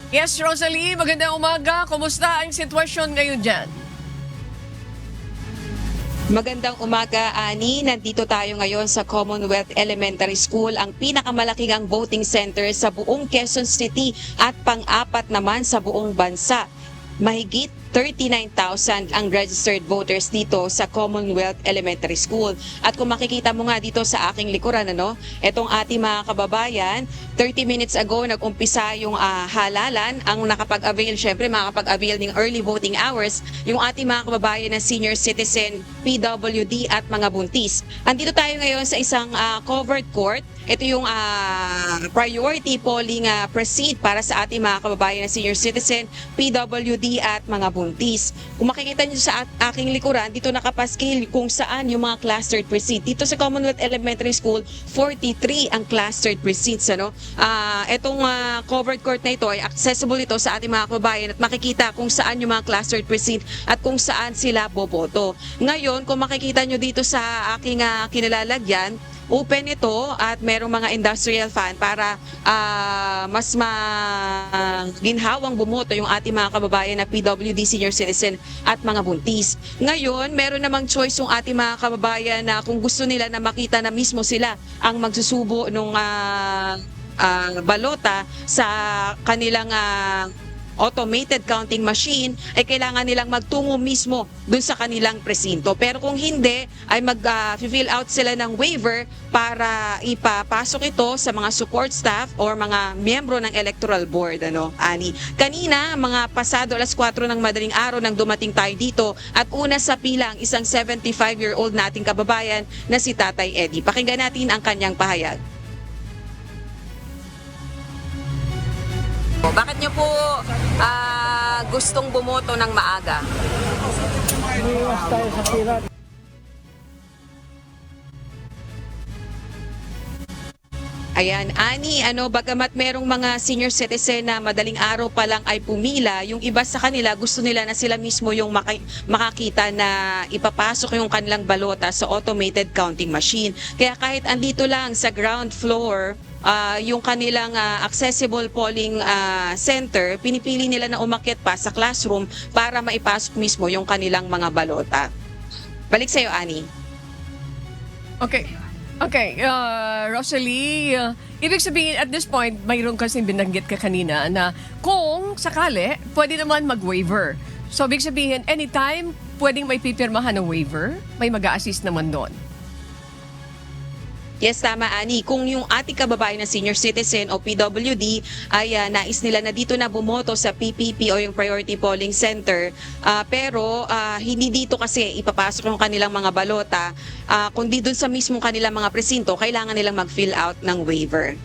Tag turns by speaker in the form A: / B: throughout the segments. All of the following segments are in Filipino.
A: Yes, Rosalie, magandang umaga. Kumusta ang sitwasyon ngayon dyan?
B: Magandang umaga, Ani. Nandito tayo ngayon sa Commonwealth Elementary School, ang pinakamalaking ang voting center sa buong Quezon City at pang-apat naman sa buong bansa. Mahigit 39,000 ang registered voters dito sa Commonwealth Elementary School. At kung makikita mo nga dito sa aking likuran, itong ating mga kababayan, 30 minutes ago nag-umpisa yung halalan. Ang nakapag-avail, syempre makapag-avail ng early voting hours, yung ating mga kababayan na senior citizen, PWD at mga buntis. Andito tayo ngayon sa isang covered court. Ito yung priority polling precinct para sa ating mga kababayan na senior citizen, PWD at mga buntis. Kung makikita niyo sa aking likuran, dito nakapaskil kung saan yung mga clustered precinct. Dito sa Commonwealth Elementary School, 43 ang clustered precincts. Itong covered court na ito ay accessible ito sa ating mga kababayan at makikita kung saan yung mga clustered precinct at kung saan sila boboto. Ngayon, kung makikita nyo dito sa aking kinalalagyan, open ito at merong mga industrial fan para mas ginhawang bumoto yung ating mga kababayan na PWD, senior citizen at mga buntis. Ngayon, meron namang choice yung ating mga kababayan na kung gusto nila na makita na mismo sila ang magsusubo ng balota sa kanilang automated counting machine, ay kailangan nilang magtungo mismo dun sa kanilang presinto. Pero kung hindi, ay mag-fill out sila ng waiver para ipapasok ito sa mga support staff or mga miyembro ng electoral board, Ani. Kanina, mga pasado alas 4 ng madaling araw nang dumating tayo dito at una sa pila ang isang 75-year-old nating kababayan na si Tatay Eddie. Pakinggan natin ang kanyang pahayag. Bakit niyo po gustong bumoto ng maaga?
C: Iwas tayo sa pila.
B: Ayan, Ani, bagamat merong mga senior citizen na madaling araw pa lang ay pumila, yung iba sa kanila gusto nila na sila mismo yung makakita na ipapasok yung kanilang balota sa automated counting machine. Kaya kahit andito lang sa ground floor, yung kanilang accessible polling center, pinipili nila na umakyat pa sa classroom para maipasok mismo yung kanilang mga balota. Balik sa'yo, Ani.
A: Okay, Rosalie, ibig sabihin at this point, mayroon kasing binanggit ka kanina na kung sakali, pwede naman mag-waiver. So, ibig sabihin, anytime pwedeng may pipirmahan ng waiver, may mag-a-assist naman doon.
B: Yes, tama, Ani. Kung yung ating kababayan na senior citizen o PWD ay nais nila na dito na bumoto sa PPP o yung Priority Polling Center, pero hindi dito kasi ipapasok yung kanilang mga balota, kundi dun sa mismong kanilang mga presinto, kailangan nilang mag-fill out ng waiver.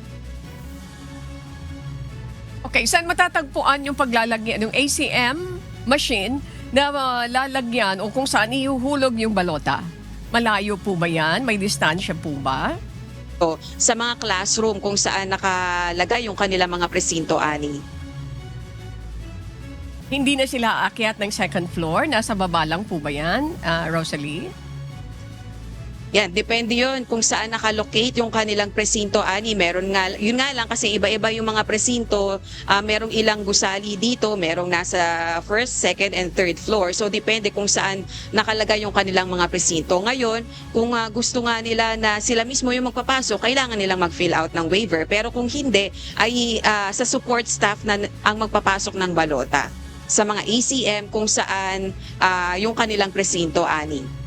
A: Okay, saan matatagpuan yung paglalagyan, yung ACM machine na lalagyan o kung saan ihuhulog yung balota? Malayo po ba yan? May distansya po ba?
B: So, sa mga classroom kung saan nakalagay yung kanilang mga presinto, Ani.
A: Hindi na sila aakyat ng second floor? Nasa baba lang po ba yan, Rosalie?
B: Yan, depende yun kung saan nakalocate yung kanilang presinto, Ani. Meron nga, yun nga lang kasi iba-iba yung mga presinto, merong ilang gusali dito, merong nasa first, second, and third floor. So, depende kung saan nakalagay yung kanilang mga presinto. Ngayon, kung gusto nga nila na sila mismo yung magpapasok, kailangan nilang mag-fill out ng waiver. Pero kung hindi, ay sa support staff na ang magpapasok ng balota sa mga ACM kung saan yung kanilang presinto, Ani.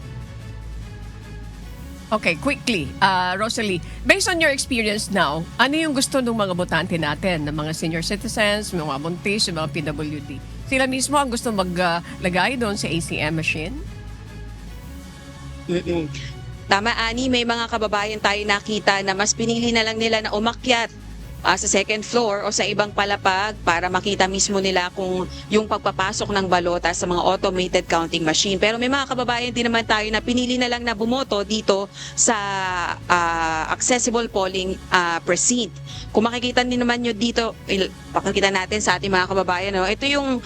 A: Okay, quickly, Rosalie, based on your experience now, ano yung gusto ng mga botante natin, ng mga senior citizens, mga buntis, mga PWD? Sila mismo ang gusto maglagay doon sa ACM machine?
B: Tama, Ani, may mga kababayan tayo nakita na mas pinili na lang nila na umakyat sa second floor o sa ibang palapag para makita mismo nila kung yung pagpapasok ng balota sa mga automated counting machine. Pero may mga kababayan din naman tayo na pinili na lang na bumoto dito sa accessible polling precinct. Kung makikita din naman nyo dito, pakikita natin sa ating mga kababayan, ito yung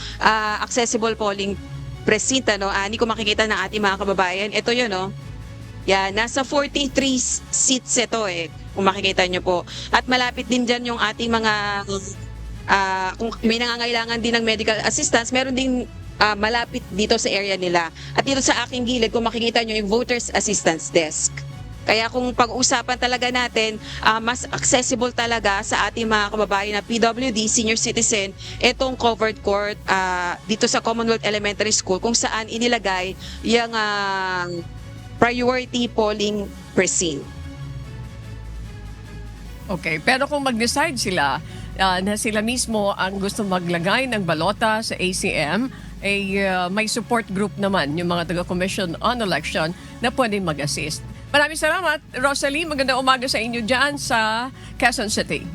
B: accessible polling precinct, Ani, kung makikita ng ating mga kababayan, ito yun, Yan, nasa 43 seats ito kung makikita nyo po. At malapit din dyan yung ating mga kung may nangangailangan din ng medical assistance, meron din malapit dito sa area nila. At dito sa aking gilid, kung makikita nyo yung Voters Assistance Desk. Kaya kung pag-uusapan talaga natin, mas accessible talaga sa ating mga kababayan na PWD, senior citizen, itong covered court dito sa Commonwealth Elementary School kung saan inilagay yung priority polling precinct.
A: Okay, pero kung mag-decide sila na sila mismo ang gusto maglagay ng balota sa ACM, may support group naman yung mga taga-Commission on Election na pwedeng mag-assist. Maraming salamat, Rosalie. Magandang umaga sa inyo dyan sa Quezon City.